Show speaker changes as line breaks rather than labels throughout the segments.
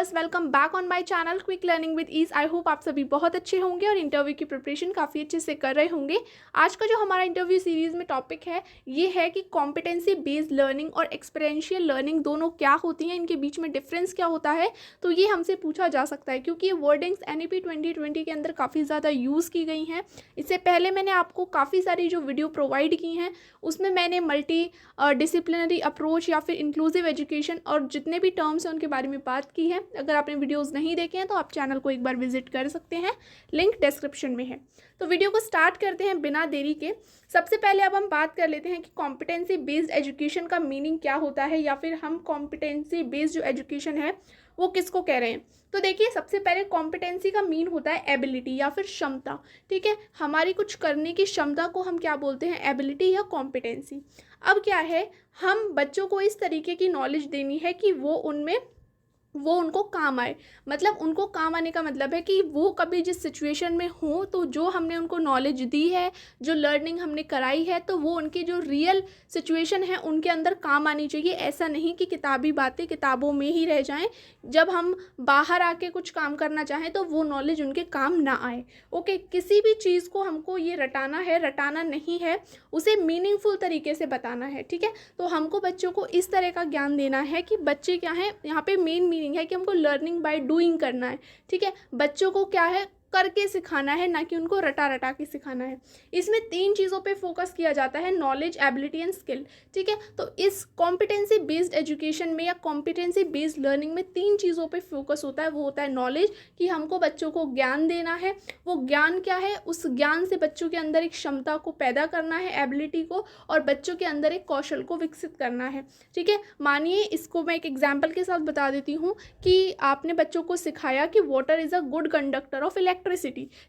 Viewers, welcome back on my channel quick learning with ease. I hope आप सभी बहुत अच्छे होंगे और इंटरव्यू की प्रिपरेशन काफ़ी अच्छे से कर रहे होंगे। आज का जो हमारा इंटरव्यू सीरीज़ में टॉपिक है ये है कि कॉम्पिटेंसी बेस्ड लर्निंग और एक्सपीरियंशियल लर्निंग दोनों क्या होती हैं, इनके बीच में डिफरेंस क्या होता है। तो ये हमसे पूछा जा सकता है क्योंकि ये वर्डिंग्स NEP 2020 के अंदर काफ़ी ज़्यादा यूज़ की गई हैं। इससे पहले मैंने आपको काफ़ी सारी जो वीडियो प्रोवाइड की हैं उसमें मैंने मल्टी डिसिप्लिनरी अप्रोच या फिर इंक्लूसिव एजुकेशन और जितने भी टर्म्स हैं उनके बारे में बात की है। अगर आपने वीडियोस नहीं देखे हैं तो आप चैनल को एक बार विजिट कर सकते हैं, लिंक डिस्क्रिप्शन में है। तो वीडियो को स्टार्ट करते हैं बिना देरी के। सबसे पहले अब हम बात कर लेते हैं कि कॉम्पिटेंसी बेस्ड एजुकेशन का मीनिंग क्या होता है या फिर हम कॉम्पिटेंसी बेस्ड जो एजुकेशन है वो किसको कह रहे हैं। तो देखिए, सबसे पहले कॉम्पिटेंसी का मीन होता है एबिलिटी या फिर क्षमता। ठीक है, हमारी कुछ करने की क्षमता को हम क्या बोलते हैं, एबिलिटी या कॉम्पिटेंसी। अब क्या है, हम बच्चों को इस तरीके की नॉलेज देनी है कि वो उनको काम आए। मतलब उनको काम आने का मतलब है कि वो कभी जिस सिचुएशन में हो तो जो हमने उनको नॉलेज दी है, जो लर्निंग हमने कराई है, तो वो उनकी जो रियल सिचुएशन है उनके अंदर काम आनी चाहिए। ऐसा नहीं कि किताबी बातें किताबों में ही रह जाएं, जब हम बाहर आके कुछ काम करना चाहें तो वो नॉलेज उनके काम ना आए। ओके, किसी भी चीज़ को हमको ये रटाना है, रटाना नहीं है, उसे मीनिंगफुल तरीके से बताना है। ठीक है, तो हमको बच्चों को इस तरह का ज्ञान देना है कि बच्चे क्या है, यहाँ पे मेन मीनिंग है कि हमको लर्निंग बाय डूइंग करना है। ठीक है, बच्चों को क्या है, करके सिखाना है, ना कि उनको रटा रटा के सिखाना है। इसमें 3 चीज़ों पे फोकस किया जाता है, नॉलेज, एबिलिटी एंड स्किल। ठीक है, तो इस कॉम्पिटेंसी बेस्ड एजुकेशन में या कॉम्पिटेंसी बेस्ड लर्निंग में 3 चीज़ों पे फोकस होता है। वो होता है नॉलेज, कि हमको बच्चों को ज्ञान देना है। वो ज्ञान क्या है, उस ज्ञान से बच्चों के अंदर एक क्षमता को पैदा करना है, एबिलिटी को, और बच्चों के अंदर एक कौशल को विकसित करना है। ठीक है, मानिए इसको मैं एक एग्जाम्पल के साथ बता देती हूँ कि आपने बच्चों को सिखाया कि water is a good conductor of electricity.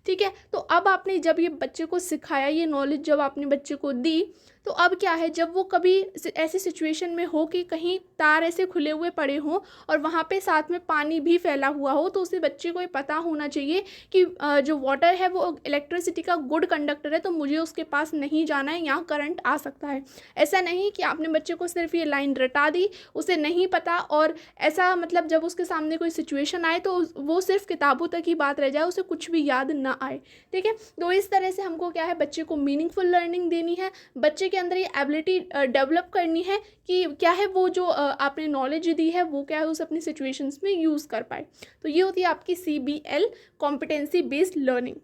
ठीक है, तो अब आपने जब ये बच्चे को सिखाया, ये नॉलेज जब आपने बच्चे को दी, तो अब क्या है, जब वो कभी ऐसी सिचुएशन में हो कि कहीं तार ऐसे खुले हुए पड़े हों और वहाँ पे साथ में पानी भी फैला हुआ हो, तो उसे बच्चे को ये पता होना चाहिए कि जो वाटर है वो इलेक्ट्रिसिटी का गुड कंडक्टर है, तो मुझे उसके पास नहीं जाना है, यहाँ करंट आ सकता है। ऐसा नहीं कि आपने बच्चे को सिर्फ ये लाइन रटा दी, उसे नहीं पता, और ऐसा मतलब जब उसके सामने कोई सिचुएशन आए तो वो सिर्फ किताबों तक ही बात रह जाए, उसे कुछ भी याद ना आए। ठीक है, तो इस तरह से हमको क्या है, बच्चे को मीनिंगफुल लर्निंग देनी है, बच्चे के अंदर ये एबिलिटी डेवलप करनी है कि क्या है, वो जो आपने नॉलेज दी है वो क्या है, उसे अपनी सिचुएशंस में यूज़ कर पाए। तो ये होती है आपकी CBL, कॉम्पिटेंसी बेस्ड लर्निंग।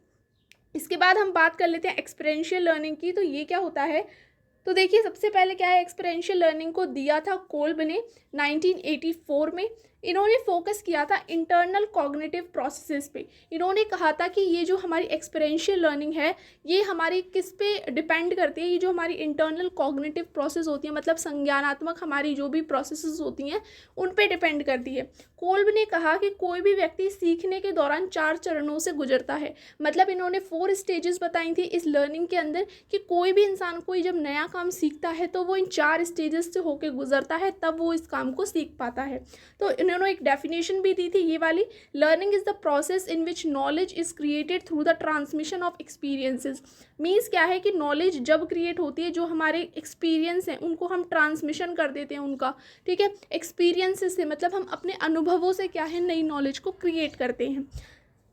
इसके बाद हम बात कर लेते हैं एक्सपीरियंशियल लर्निंग की। तो ये क्या होता है, तो देखिए सबसे पहले क्या है, एक्सपीरियंशियल लर्निंग को दिया था कोल्ब ने 1984 में। इन्होंने फोकस किया था इंटरनल कॉग्निटिव प्रोसेसेस पे। इन्होंने कहा था कि ये जो हमारी एक्सपीरियंशियल लर्निंग है ये हमारी किस पे डिपेंड करती है, ये जो हमारी इंटरनल कॉग्निटिव प्रोसेस होती है, मतलब संज्ञानात्मक हमारी जो भी प्रोसेसेस होती हैं उन पे डिपेंड करती है। कोल्ब ने कहा कि कोई भी व्यक्ति सीखने के दौरान 4 चरणों से गुजरता है। मतलब इन्होंने 4 स्टेजेस बताई थी इस लर्निंग के अंदर कि कोई भी इंसान कोई जब नया काम सीखता है तो वो इन 4 स्टेजेस से होकर गुजरता है, तब वो इस काम को सीख पाता है। तो इन्होंने एक डेफिनेशन भी दी थी ये वाली, learning is the process in which knowledge is created through the transmission of experiences. Means क्या है कि नॉलेज जब क्रिएट होती है, जो हमारे एक्सपीरियंस हैं उनको हम ट्रांसमिशन कर देते हैं उनका। ठीक है, एक्सपीरियंसेस से मतलब हम अपने अनुभवों से क्या है, नई नॉलेज को क्रिएट करते हैं।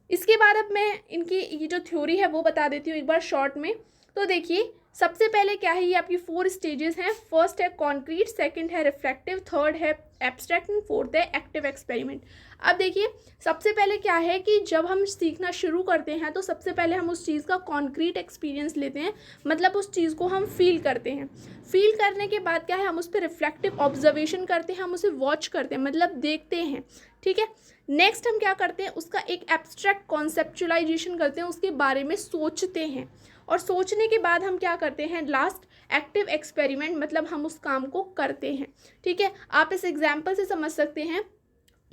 इसके बाद अब मैं इनकी ये जो थ्योरी है वो बता देती हूँ एक बार शॉर्ट में। तो देखिए, सबसे पहले क्या है, ये आपकी 4 स्टेजेस हैं। फर्स्ट है कॉन्क्रीट, सेकंड है रिफ्लेक्टिव, थर्ड है एब्स्ट्रैक्ट एंड फोर्थ है एक्टिव एक्सपेरिमेंट। अब देखिए, सबसे पहले क्या है कि जब हम सीखना शुरू करते हैं तो सबसे पहले हम उस चीज़ का कॉन्क्रीट एक्सपीरियंस लेते हैं, मतलब उस चीज़ को हम फील करते हैं। फील करने के बाद क्या है, हम उस पर रिफ्लेक्टिव ऑब्जर्वेशन करते हैं, हम उसे वॉच करते हैं, मतलब देखते हैं। ठीक है, नेक्स्ट हम क्या करते हैं, उसका एक एब्स्ट्रैक्ट कॉन्सेप्चुलाइजेशन करते हैं, उसके बारे में सोचते हैं, और सोचने के बाद हम क्या करते हैं, लास्ट एक्टिव एक्सपेरिमेंट, मतलब हम उस काम को करते हैं। ठीक है, आप इस एग्जाम्पल से समझ सकते हैं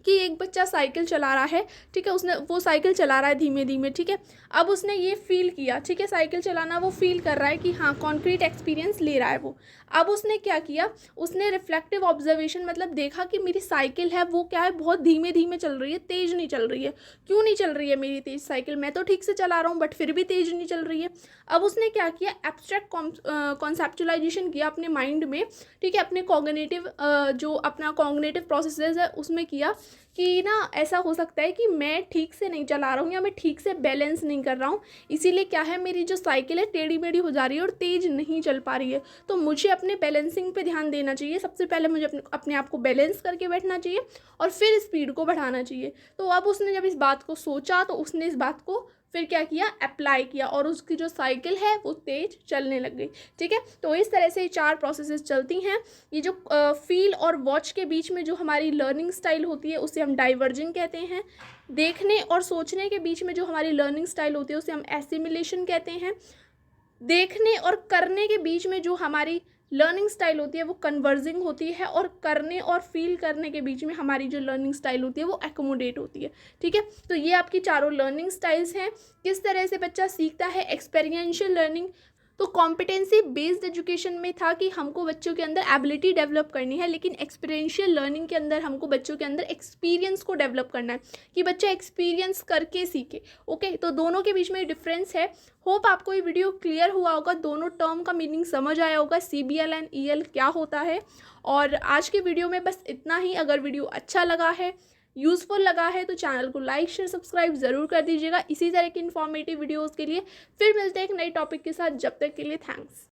कि एक बच्चा साइकिल चला रहा है। ठीक है, वो साइकिल चला रहा है धीमे धीमे। ठीक है, अब उसने ये फील किया, ठीक है, साइकिल चलाना वो फील कर रहा है कि हाँ कॉन्क्रीट एक्सपीरियंस ले रहा है वो। अब उसने क्या किया, उसने रिफ्लेक्टिव ऑब्जर्वेशन, मतलब देखा कि मेरी साइकिल है वो क्या है, बहुत धीमे धीमे चल रही है, तेज़ नहीं चल रही है। क्यों नहीं चल रही है मेरी तेज़ साइकिल, मैं तो ठीक से चला रहा हूँ बट फिर भी तेज़ नहीं चल रही है। अब उसने क्या किया, एब्स्ट्रैक्ट कॉन्सेप्चुलाइजेशन किया अपने माइंड में। ठीक है, अपने कॉग्निटिव जो अपना कॉग्निटिव प्रोसेसेस है उसमें किया कि ना ऐसा हो सकता है कि मैं ठीक से नहीं चला रहा हूँ या मैं ठीक से बैलेंस नहीं कर रहा हूँ, इसीलिए क्या है मेरी जो साइकिल है टेढ़ी मेढ़ी हो जा रही है और तेज़ नहीं चल पा रही है। तो मुझे अपने बैलेंसिंग पे ध्यान देना चाहिए। सबसे पहले मुझे अपने आप को बैलेंस करके बैठना चाहिए और फिर स्पीड को बढ़ाना चाहिए। तो अब उसने जब इस बात को सोचा तो उसने इस बात को फिर क्या किया, अप्लाई किया, और उसकी जो साइकिल है वो तेज चलने लग गई। ठीक है, तो इस तरह से 4 प्रोसेसेस चलती हैं। ये जो फील और वॉच के बीच में जो हमारी लर्निंग स्टाइल होती है उसे हम डाइवर्जिंग कहते हैं। देखने और सोचने के बीच में जो हमारी लर्निंग स्टाइल होती है उसे हम एसिमिलेशन कहते हैं। देखने और करने के बीच में जो हमारी लर्निंग स्टाइल होती है वो कन्वर्जिंग होती है, और करने और फील करने के बीच में हमारी जो लर्निंग स्टाइल होती है वो एकोमोडेट होती है। ठीक है, तो ये आपकी चारों लर्निंग स्टाइल्स हैं। किस तरह से बच्चा सीखता है, एक्सपेरिएंशियल लर्निंग। तो कॉम्पिटेंसी बेस्ड एजुकेशन में था कि हमको बच्चों के अंदर एबिलिटी डेवलप करनी है, लेकिन एक्सपीरियंशियल लर्निंग के अंदर हमको बच्चों के अंदर एक्सपीरियंस को डेवलप करना है कि बच्चा एक्सपीरियंस करके सीखे। ओके, तो दोनों के बीच में डिफरेंस है। होप आपको ये वीडियो क्लियर हुआ होगा, दोनों टर्म का मीनिंग समझ आया होगा, CBL एंड EL क्या होता है। और आज की वीडियो में बस इतना ही। अगर वीडियो अच्छा लगा है, यूज़फुल लगा है, तो चैनल को लाइक शेयर सब्सक्राइब ज़रूर कर दीजिएगा इसी तरह की इन्फॉर्मेटिव वीडियोज़ के लिए। फिर मिलते हैं एक नए टॉपिक के साथ, जब तक के लिए थैंक्स।